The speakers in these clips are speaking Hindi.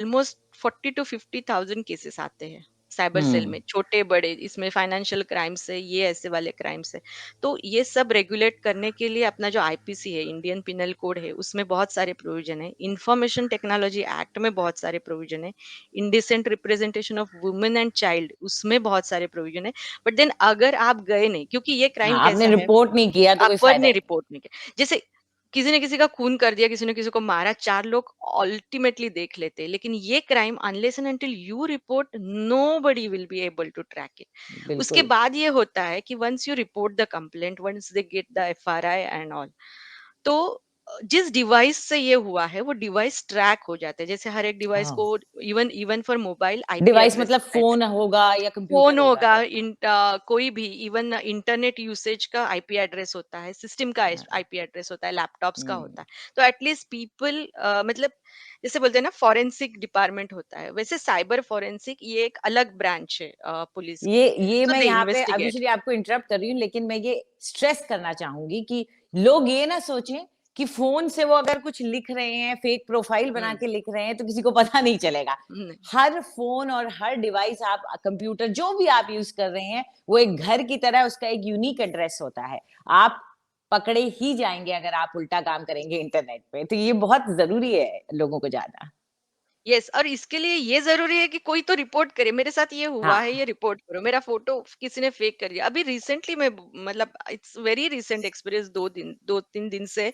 ऑलमोस्ट 40 टू 50,000 केसेस आते हैं साइबर सेल हम्म। में, छोटे बड़े, इसमें फाइनेंशियल क्राइम्स है, ये ऐसे वाले क्राइम्स है। तो ये सब रेगुलेट करने के लिए अपना जो आईपीसी है, इंडियन पिनल कोड है, उसमें बहुत सारे प्रोविजन है। इंफॉर्मेशन टेक्नोलॉजी एक्ट में बहुत सारे प्रोविजन है। Indecent representation of women and child, उसमें बहुत सारे प्रोविजन है। बट देन अगर आप गए नहीं, क्योंकि ये हाँ, क्राइम आपने कैसा है, रिपोर्ट नहीं किया तो कोई अपर फायदा ने नहीं। रिपोर्ट नहीं किया, जैसे किसी ने किसी का खून कर दिया, किसी ने किसी को मारा, 4 लोग अल्टीमेटली देख लेते हैं, लेकिन ये crime unless and until you report, nobody will be able to track it. उसके बिल्कुल। बाद ये होता है कि once you report the complaint, once they get the FRI and all, तो जिस डिवाइस से ये हुआ है वो डिवाइस ट्रैक हो जाता है। जैसे हर एक डिवाइस को, हाँ, even even for mobile IP device address मतलब होता है। फोन होगा या कंप्यूटर फ़ोन होगा होगा, तो। कोई भी इवन इंटरनेट यूसेज का आईपी एड्रेस होता है, सिस्टम का हाँ। आईपी एड्रेस होता है, लैपटॉप्स का हम्म। होता है। तो एटलीस्ट पीपल, मतलब जैसे बोलते हैं ना फॉरेंसिक डिपार्टमेंट होता है, वैसे साइबर फॉरेंसिक ये एक अलग ब्रांच है पुलिस की। ये सो मैं दे यहाँ पे इन्वेस्टिगेट। अभिश्री आपको इंटरप्ट कर रही हूँ, लेकिन मैं ये स्ट्रेस करना चाहूंगी कि लोग ये ना सोचें कि फोन से वो अगर कुछ लिख रहे हैं, फेक प्रोफाइल बना हुँ, के लिख रहे हैं, तो किसी को पता नहीं चलेगा। हुँ, हर फोन और हर डिवाइस, आप कंप्यूटर जो भी आप यूज कर रहे हैं, वो एक घर की तरह उसका एक यूनिक एड्रेस होता है। आप पकड़े ही जाएंगे अगर आप उल्टा काम करेंगे इंटरनेट पे। तो ये बहुत जरूरी है लोगों को जानना। यस, और इसके लिए ये ज़रूरी है कि कोई तो रिपोर्ट करे, मेरे साथ ये हुआ है, हाँ। ये रिपोर्ट करो, मेरा फ़ोटो किसी ने फेक कर दिया। अभी रिसेंटली मैं मतलब इट्स वेरी रिसेंट एक्सपीरियंस, 2-3 दिन से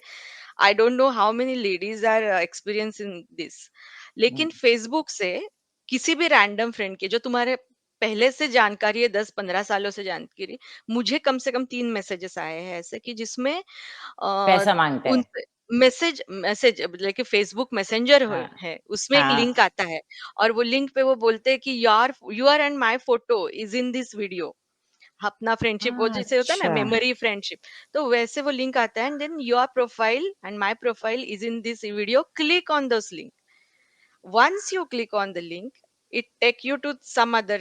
I don't know how many ladies are experiencing this. लेकिन हम्म। फेसबुक से किसी भी रैंडम फ्रेंड के जो तुम्हारे पहले से जानकारी है, 10-15 सालों से जानकारी, मुझे कम से कम 3 मैसेजेस आए हैं ऐसे कि जिसमें पैसा मांगते उन हैं। Message message like Facebook messenger हाँ। है, उसमें एक हाँ। लिंक आता है, और वो लिंक पे वो बोलते हैं कि यार you are and my photo is in this video. अपना फ्रेंडशिप, वो जैसे होता है ना अच्छा। मेमोरी फ्रेंडशिप, तो वैसे वो लिंक आता है, and then your profile and my profile is in this video, click on this link. Once you click on the link, it take you to some other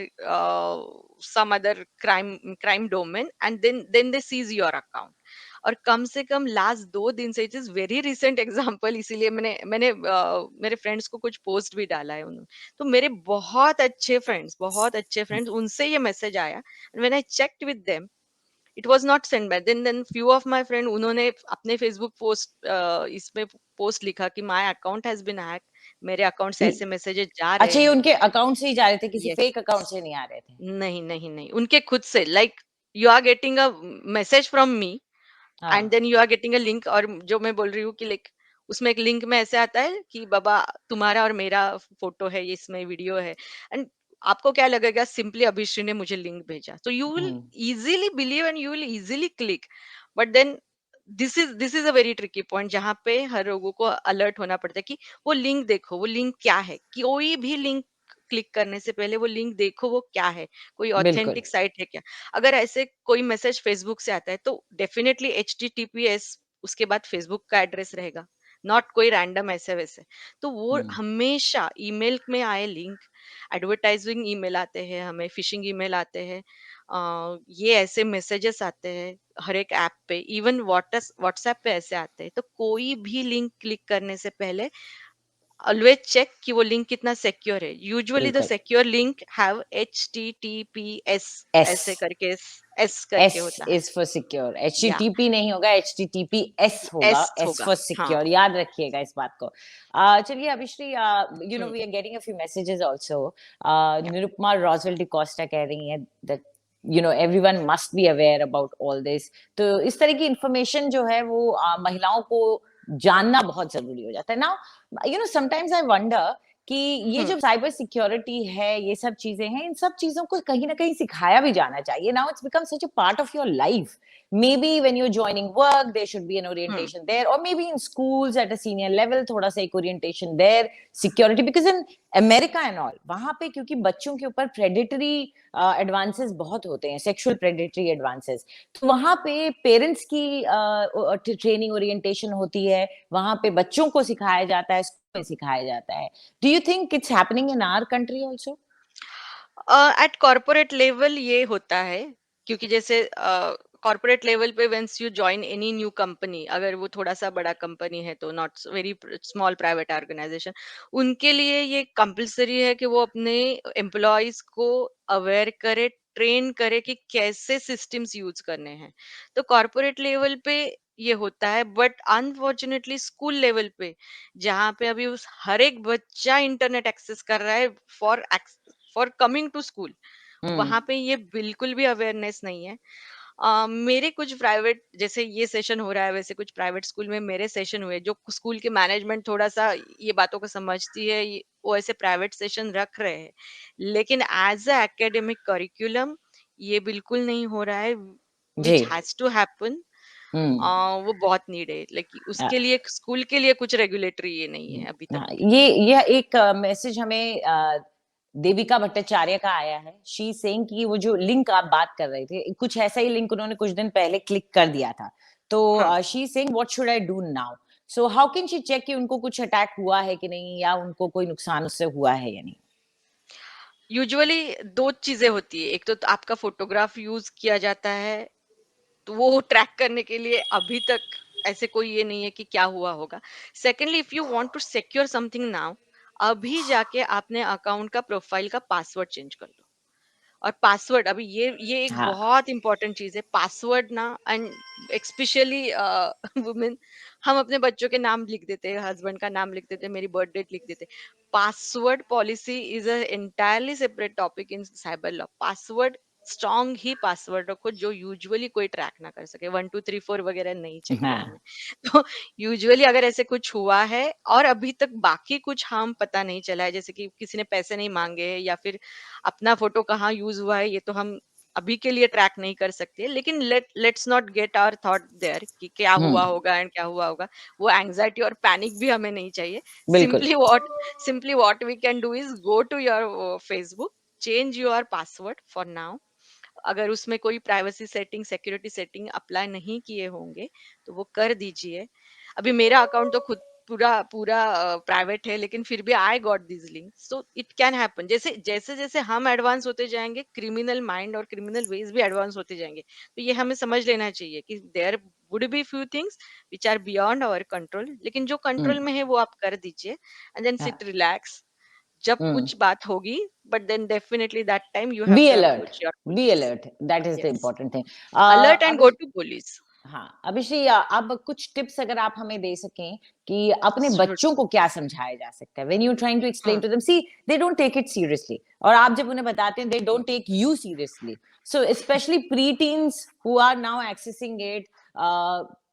crime domain, and then they seize your account. और कम से कम लास्ट 2 दिन से, it is very recent example, इसीलिए मैंने मेरे फ्रेंड्स को कुछ पोस्ट भी डाला है उन्होंने। तो मेरे बहुत अच्छे फ्रेंड्स उनसे ये मैसेज आया, when I checked with them, it was not send by, then few of my friend उन्होंने अपने फेसबुक पोस्ट इसमें पोस्ट लिखा कि my account has been hack, मेरे अकाउंट से ऐसे मैसेजेस जा रहे अच्छा, ये हैं। उनके अकाउंट से ही जा रहे थे, किसी यस, फेक अकाउंट से नहीं आ रहे थे? नहीं नहीं नहीं, उनके खुद से, like you are getting a message from me, and हाँ। Then you are getting a link, और जो मैं बोल रही हूँ कि लाइक उसमें एक लिंक में ऐसे आता है कि बाबा तुम्हारा और मेरा फोटो है, ये इसमें वीडियो है, एंड आपको क्या लगेगा, सिंपली अभिश्री ने मुझे लिंक भेजा, तो you will hmm. Easily believe and you will easily click. But then this is a very tricky point, जहाँ पे हर लोगों को अलर्ट होना पड़ता है कि वो लिंक देखो, वो लिंक क्या है, कोई भी लिंक क्लिक करने से पहले वो लिंक देखो वो क्या है, कोई बिल्कुल। ऑथेंटिक साइट है क्या। अगर ऐसे कोई मैसेज फेसबुक से आता है तो डेफिनेटली HTTPS, उसके बाद फेसबुक का एड्रेस रहेगा, नॉट कोई रैंडम ऐसे वैसे। तो वो हुँ। हमेशा ईमेल में आए लिंक, एडवर्टाइजिंग ईमेल आते हैं हमें, फिशिंग ईमेल आते हैं, ये ऐसे मैसेजेस आते हैं हर एक ऐप पे, इवन व्हाट्सएप पे ऐसे आते हैं। तो कोई भी लिंक क्लिक करने से पहले ऑलवेज चेक कि वो लिंक कितना सिक्योर है। यूजुअली द बिल्कुल। Secure link have HTTPS, S. ऐसे करके एस एस करके होता है। इज़ फॉर सिक्योर, या एचटीटीपी नहीं होगा, एचटीटीपीएस होगा, एस एस होगा। फॉर हाँ। सिक्योर, याद रखिएगा इस बात को। चलिए Abhishree, hmm, we are getting a few messages also. या निरुपमा रोजवेल डिकोस्टा कह रही हैं that everyone must be aware about all this. तो इस तरह की इंफॉर्मेशन जो है वो महिलाओं को जानना बहुत जरूरी हो जाता है। नाउ समटाइम्स आई वंडर कि ये हम्म, जो साइबर सिक्योरिटी है, ये सब चीजें हैं, इन सब चीजों को कहीं ना कहीं सिखाया भी जाना चाहिए। Now it's become such a part of your life. Maybe when you're joining work, there should be an hmm, orientation there, or maybe in schools at a senior level, थोड़ा सा एक orientation there, security, because in America and all, वहां पे क्योंकि बच्चों के ऊपर predatory advances बहुत होते हैं, sexual predatory advances, तो वहां पे पेरेंट्स की ट्रेनिंग ओरिएंटेशन होती है, वहां पे बच्चों को सिखाया जाता है, स्कूल में सिखाया जाता है। Do you think it's happening in our country also? At corporate level ये होता है, क्योंकि जैसे कॉर्पोरेट लेवल पे once you join any new company, अगर वो थोड़ा सा बड़ा कंपनी है तो not very small private organization, उनके लिए ये कंपलसरी है कि वो अपने एम्प्लॉयज को अवेयर करे, ट्रेन करे कि कैसे सिस्टम्स यूज करने हैं। तो कॉर्पोरेट लेवल पे ये होता है, बट अनफॉर्चुनेटली स्कूल लेवल पे, जहाँ पे अभी उस हर एक बच्चा इंटरनेट एक्सेस कर रहा है for for coming to school, हुँ, वहां पे ये बिल्कुल भी अवेयरनेस नहीं है। मेरे कुछ प्राइवेट, जैसे ये सेशन हो रहा है वैसे कुछ प्राइवेट स्कूल में मेरे सेशन हुए, जो स्कूल की मैनेजमेंट थोड़ा सा ये बातों को समझती है, वो ऐसे प्राइवेट सेशन रख रहे हैं, लेकिन एज अ एकेडमिक करिकुलम ये बिल्कुल नहीं हो रहा है, जी। Which has to happen. हुँ। वो बहुत नीड है, लाइक अ, उसके लिए स्कूल के लिए कुछ रेगुलेटरी ये नहीं है अभी तक। हाँ, यह एक मैसेज हमें देविका भट्टाचार्य का आया है। शी इज़ सेइंग कि वो जो लिंक आप बात कर रहे थे, कुछ ऐसा ही लिंक उन्होंने कुछ दिन पहले क्लिक कर दिया था। तो हाँ, she is saying what should I do now? So how can she check कि उनको कुछ अटैक हुआ है कि नहीं या उनको कोई नुकसान उससे हुआ है या नहीं? यूजुअली दो चीजें होती है, एक तो आपका फोटोग्राफ यूज किया जाता है, तो वो ट्रैक करने के लिए अभी तक ऐसे कोई ये नहीं है कि क्या हुआ होगा। Secondly, if you want to secure something now, अभी जाके आपने अकाउंट का प्रोफाइल का पासवर्ड चेंज कर दो। और पासवर्ड, अभी ये एक हाँ। बहुत इंपॉर्टेंट चीज है, पासवर्ड ना, एंड स्पेशली वुमेन, हम अपने बच्चों के नाम लिख देते हैं, हस्बैंड का नाम लिख देते हैं, मेरी बर्थ डेट लिख देते हैं। Password policy is a entirely separate topic in cyber law. Password, strong he password रखो जो यूजुअली कोई ट्रैक ना कर सके, 1 2 3 4 वगैरह नहीं चाहिए हाँ। हमें। तो यूजुअली अगर ऐसे कुछ हुआ है और अभी तक बाकी कुछ हम पता नहीं चला है, जैसे कि किसी ने पैसे नहीं मांगे हैं या फिर अपना फोटो कहाँ यूज हुआ है, ये तो हम अभी के लिए ट्रैक नहीं कर सकते, लेकिन let's not get our thought there कि क्या हुँ, हुआ होगा एंड क्या हुआ होगा। वो एंजाइटी और पैनिक भी हमें नहीं चाहिए। बिल्कुल। Simply what we can do is go to your Facebook, change your password for now. अगर उसमें कोई privacy setting, security setting apply नहीं किए होंगे तो वो कर दीजिए। अभी मेरा अकाउंट तो खुद पूरा पूरा प्राइवेट है, लेकिन फिर भी I got this link, so it can happen. जैसे जैसे जैसे हम एडवांस होते जाएंगे, क्रिमिनल माइंड और क्रिमिनल वेज भी एडवांस होते जाएंगे। तो ये हमें समझ लेना चाहिए कि there would be few things which are beyond our control, लेकिन जो हुँ, कंट्रोल में है वो आप कर दीजिए, एंड देन हाँ, सिट रिलैक्स। जब हुँ। कुछ बात होगी, but then definitely that time you have be to alert, approach your be police. Alert, that is the yes, important thing. Alert and अब गो टू पुलिस। हाँ, अभिश्री अब कुछ टिप्स अगर आप हमें दे सकें कि अपने श्योर। बच्चों को क्या समझाया जा सकता है? When you trying to explain हाँ, to them, see they don't take it seriously और आप जब उन्हें बताते हैं they don't take you seriously. So specially preteens who are now accessing it,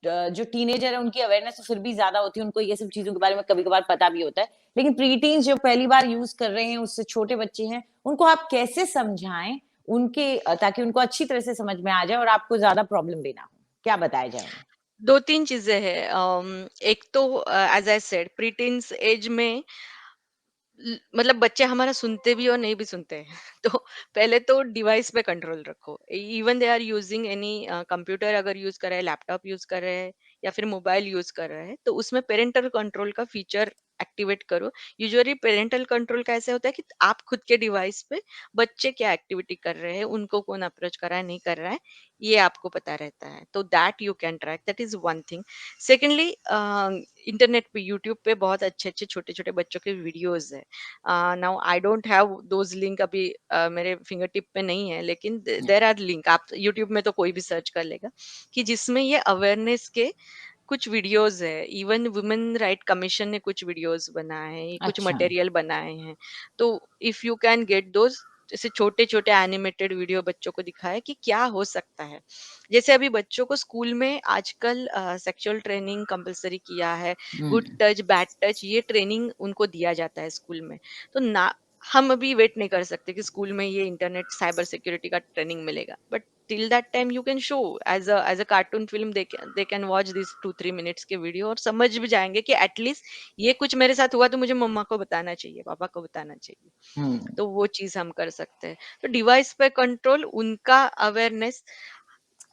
जो टीनेजर है उनकी अवेयरनेस तो फिर भी ज़्यादा होती है, उनको ये सब चीज़ों के बारे में कभी-कभार पता भी होता है। लेकिन प्री-टीन्स जो पहली बार यूज़ कर रहे हैं, उससे छोटे बच्चे हैं, उनको आप कैसे समझाएँ उनके ताकि उनको अच्छी तरह से समझ में आ जाए और आपको ज़्यादा प्रॉब्लम भी ना हो? क्या बताया जाए उन्हें? 2-3 चीज़ें हैं। एक तो as I said preteens age में मतलब बच्चे हमारा सुनते भी और नहीं भी सुनते हैं। तो पहले तो डिवाइस पे कंट्रोल रखो। Even they are using any computer, अगर यूज कर रहे हैं, लैपटॉप यूज कर रहे हैं या फिर मोबाइल यूज कर रहे हैं, तो उसमें पेरेंटल कंट्रोल का फीचर एक्टिवेट करो। यूजुअली पेरेंटल कंट्रोल कैसे होता है कि आप खुद के डिवाइस पे बच्चे क्या एक्टिविटी कर रहे हैं, उनको कौन अप्रोच कर रहा है, नहीं कर रहा है, ये आपको पता रहता है। तो that you can track, that is one thing. Secondly, internet पे, यूट्यूब पे बहुत अच्छे अच्छे छोटे छोटे बच्चों के वीडियोज है। Now I don't have those link अभी, मेरे फिंगर टिप पे नहीं है, लेकिन देर आर लिंक, आप यूट्यूब में तो कोई भी सर्च कर लेगा कि जिसमें ये अवेयरनेस के कुछ वीडियोस है। इवन वुमेन राइट कमीशन ने कुछ वीडियोस बनाए हैं, कुछ अच्छा। मटेरियल बनाए हैं। तो if you can get those, जैसे छोटे छोटे एनिमेटेड वीडियो बच्चों को दिखाए कि क्या हो सकता है। जैसे अभी बच्चों को स्कूल में आजकल सेक्सुअल ट्रेनिंग कंपलसरी किया है, हुँ, गुड टच बैड टच ये ट्रेनिंग उनको दिया जाता है स्कूल में। तो ना, हम अभी वेट नहीं कर सकते कि स्कूल में ये इंटरनेट साइबर सिक्योरिटी का ट्रेनिंग मिलेगा, but till that time you can show as a cartoon film, they can watch this 2 3 minutes के वीडियो और समझ भी जाएंगे कि एटलीस्ट ये कुछ मेरे साथ हुआ तो मुझे मम्मा को बताना चाहिए, पापा को बताना चाहिए। हुँ, तो वो चीज हम कर सकते हैं। तो डिवाइस पे कंट्रोल, उनका अवेयरनेस,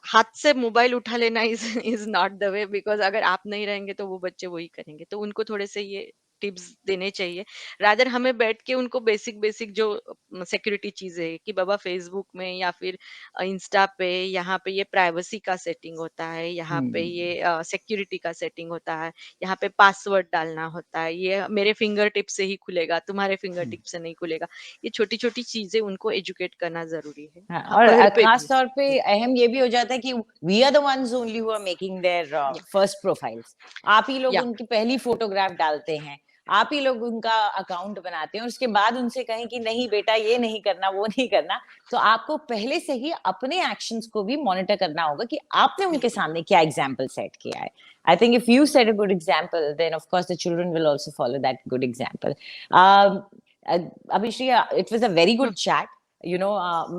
हाथ से मोबाइल उठा लेना is is not the way, because अगर आप नहीं रहेंगे तो वो बच्चे वही करेंगे, तो उनको थोड़े से ये टिप्स देने चाहिए, रादर हमें बैठ के उनको बेसिक बेसिक जो सिक्योरिटी चीजें है कि बाबा फेसबुक में या फिर इंस्टा पे यहाँ पे ये प्राइवेसी का सेटिंग होता है, यहाँ पे हम्म। ये सिक्योरिटी का सेटिंग होता है, यहाँ पे पासवर्ड डालना होता है, ये मेरे फिंगर टिप से ही खुलेगा, तुम्हारे फिंगर टिप से नहीं खुलेगा। ये छोटी छोटी चीजें उनको एजुकेट करना जरूरी है, हाँ, हाँ, और घर पे खास भी। तौर पे अहम ये भी हो जाता है कि we are the ones only who are making their या फर्स्ट प्रोफाइल्स। आप ही लोग या उनकी पहली फोटोग्राफ डालते हैं, आप ही लोग उनका अकाउंट बनाते हैं, और उसके बाद उनसे कहें कि नहीं बेटा ये नहीं करना, वो नहीं करना। तो आपको पहले से ही अपने एक्शंस को भी मॉनिटर करना होगा कि आपने उनके बिल्कुल। सामने क्या एग्जाम्पल सेट किया है। I think if you set a good example, then of course the children will also follow that good example. Abhishree, it was a very good hmm, chat.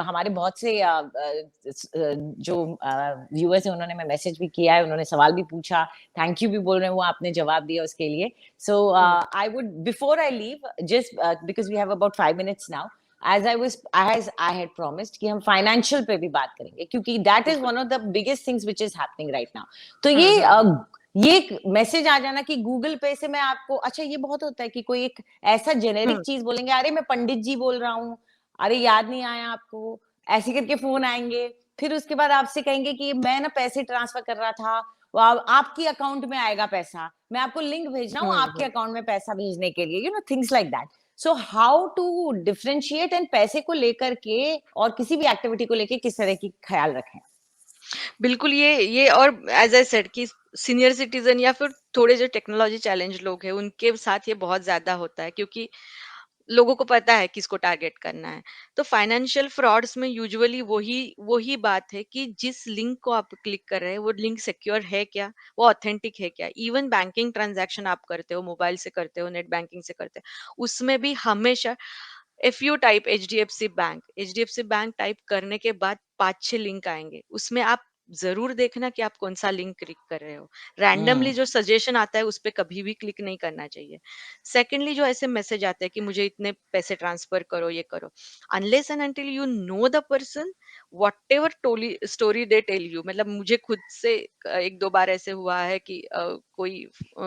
हमारे बहुत से जो व्यूअर्स हैं, उन्होंने मैं मैसेज भी किया है, उन्होंने सवाल भी पूछा, थैंक यू भी बोल रहे हैं, वो आपने जवाब दिया उसके लिए। So hmm, I would, before I leave, just because we have about 5 minutes now, as I had promised कि हम फाइनेंशियल पे भी बात करेंगे, क्योंकि दैट इज बिल्कुल। One of the biggest things which is happening right now. तो हम्म। ये मैसेज आ जाना कि गूगल पे से मैं आपको, अच्छा ये बहुत होता है कि कोई एक ऐसा जेनेरिक हम्म। चीज बोलेंगे, अरे मैं पंडित जी बोल रहा हूँ, अरे याद नहीं आया आपको, ऐसे करके फोन आएंगे। फिर उसके बाद आपसे कहेंगे कि मैं ना पैसे ट्रांसफर कर रहा था, आपकी अकाउंट में आएगा पैसा, मैं आपको लिंक भेज रहा हूँ आपके हम्म। अकाउंट में पैसा भेजने के लिए, things like that. So how to differentiate, and पैसे को लेकर के और किसी भी एक्टिविटी को लेकर किस तरह की ख्याल रखें? बिल्कुल, ये और एज आई सेड कि सीनियर सिटीजन या फिर थोड़े जो टेक्नोलॉजी चैलेंज लोग हैं उनके साथ ये बहुत ज्यादा होता है, क्योंकि लोगों को पता है किसको टारगेट करना है। तो फाइनेंशियल फ्रॉड्स में यूजुअली वही वही बात है कि जिस लिंक को आप क्लिक कर रहे हैं वो लिंक सिक्योर है क्या, वो ऑथेंटिक है क्या। इवन बैंकिंग ट्रांजैक्शन आप करते हो, मोबाइल से करते हो, नेट बैंकिंग से करते हो, उसमें भी हमेशा if you type H D F C bank type करने के बाद 5-6 लिंक आएंगे, उसमें आप जरूर देखना कि आप कौन सा लिंक क्लिक कर रहे हो। हम्म। रैंडमली जो सजेशन आता है उस पे कभी भी क्लिक नहीं करना चाहिए। सेकेंडली, जो ऐसे मैसेज आते हैं कि मुझे इतने पैसे ट्रांसफर करो, ये करो, unless and until you know the person, whatever story they tell you, मतलब मुझे खुद से एक दो बार ऐसे हुआ है कि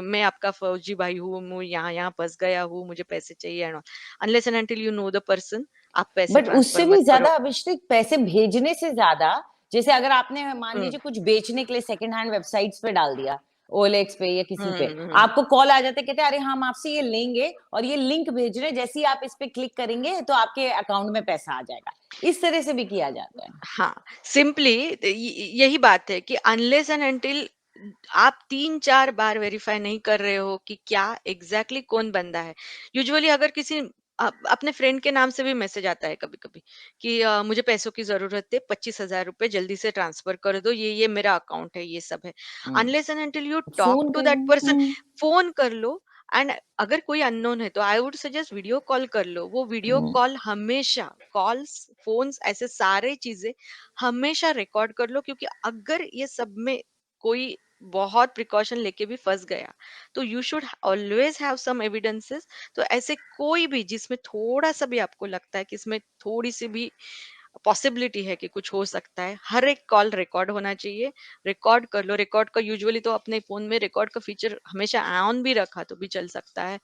मैं आपका फौजी भाई हूँ, मैं यहाँ यहाँ फंस गया हूँ, मुझे पैसे चाहिए, unless and until you know the person, आप पैसे बट उससे ट्रांसफर भी मत ज्यादा करो। अभिषेक, पैसे भेजने से ज्यादा, जैसे अगर आपने मान हम्म। लीजिए कुछ बेचने के लिए सेकंड हैंड वेबसाइट्स पे डाल दिया, ओएलएक्स पे या किसी पे, हम्म। आपको कॉल आ जाता है, कहते हैं अरे हम आपसे ये लेंगे और ये लिंक भेज रहे हैं, जैसे ही आप इस पे क्लिक करेंगे तो आपके अकाउंट में पैसा आ जाएगा। इस तरह से भी किया जाता है। हाँ, सिंपली यही बात है कि अनलेस एंड अनटिल आप 3-4 बार वेरीफाई नहीं कर रहे हो कि क्या एग्जैक्टली कौन बंदा है। यूजुअली अगर किसी अपने फ्रेंड के नाम से भी मैसेज आता है कभी कभी कि मुझे पैसों की जरूरत है, 25,000 रुपए जल्दी से ट्रांसफर कर दो, ये मेरा अकाउंट है, ये सब है। Unless and until you talk phone to that करना। पर्सन, फोन कर लो। एंड अगर कोई अननोन है तो I would suggest video call कर लो। वो वीडियो हम्म। कॉल हमेशा, कॉल्स, फोन्स, ऐसे सारे चीजें हमेशा रिकॉर्ड कर लो, क्योंकि अगर ये सब में कोई बहुत प्रिकॉशन लेके भी फंस गया तो you should always have some evidences. तो ऐसे कोई भी जिसमें थोड़ा सा भी आपको लगता है कि इसमें थोड़ी सी भी पॉसिबिलिटी है कि कुछ हो सकता है, हर एक कॉल रिकॉर्ड होना चाहिए। रिकॉर्ड कर लो। रिकॉर्ड का यूजुअली तो अपने फोन में रिकॉर्ड का फीचर हमेशा ऑन भी रखा तो भी चल सकता है।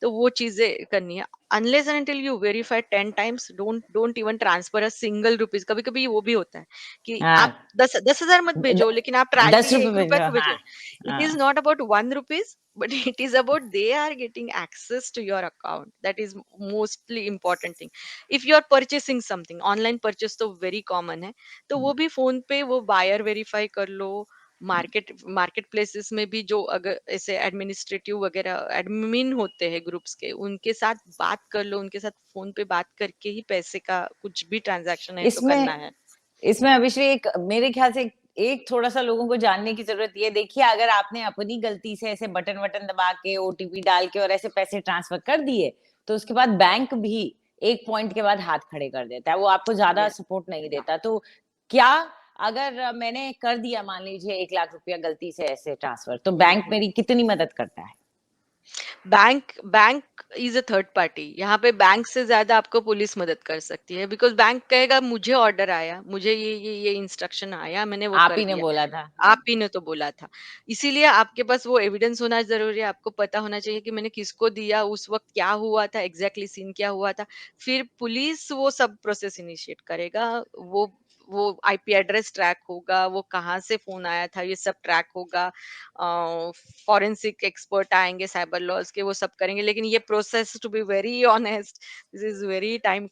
तो वो चीजें करनी है। Unless and until you verify 10 times, don't even transfer a single rupees। कभी कभी वो भी होता है कि आप हाँ। 10,000 मत भेजो, लेकिन आप ट्राई दस करिए रुपए 1 रुपया भेजो, तो हाँ। भेजो। इट इज हाँ। Not about 1 rupees, but it is about they are getting access to your account, that is mostly important thing। if you are purchasing something, online purchase तो वेरी कॉमन है, तो वो भी फोन पे वो बायर वेरीफाई कर लो। मार्केट प्लेसेस में भी जो अगर ऐसे एडमिनिस्ट्रेटिव वगैरह एडमिन होते हैं ग्रुप्स के, उनके साथ बात कर लो, उनके साथ फोन पे बात करके ही पैसे का कुछ भी ट्रांजैक्शन है तो करना इसमें है। इसमें अभिषेक, मेरे ख्याल से एक थोड़ा सा लोगों को जानने की जरूरत ये, देखिए अगर आपने अपनी गलती से ऐसे बटन वटन दबा के ओटीपी डाल के और ऐसे पैसे ट्रांसफर कर दिए, तो उसके बाद बैंक भी एक पॉइंट के बाद हाथ खड़े कर देता है, वो आपको ज्यादा ये सपोर्ट नहीं देता। तो क्या, अगर मैंने कर दिया मान लीजिए 1 लाख रुपया गलती से ऐसे ट्रांसफर, तो बैंक हम्म। मेरी कितनी मदद करता है? Bank bank is a third party. यहाँ पे बैंक से ज्यादा आपको पुलिस मदद कर सकती है, बिकॉज बैंक कहेगा मुझे ऑर्डर आया, मुझे ये इंस्ट्रक्शन आया, मैंने वो आप कर ही ने दिया। बोला था। आप ही ने तो बोला था। इसीलिए आपके पास वो एविडेंस होना ज़रूरी है, आपको पता होना चाहिए कि मैंने किसको दिया, उस वक़्त क्या हुआ था, एग्ज़ैक्टली सीन क्या हुआ था। फिर पुलिस वो सब प्रोसेस इनिशिएट करेगा, वो आईपी एड्रेस ट्रैक होगा, वो कहाँ से फ़ोन आया था, ये सब ट्रैक होगा। फॉरेंसिक एक्सपर्ट आएँगे साइबर लॉज़ के, वो सब करेंगे। लेकिन ये process to be very honest, this is very time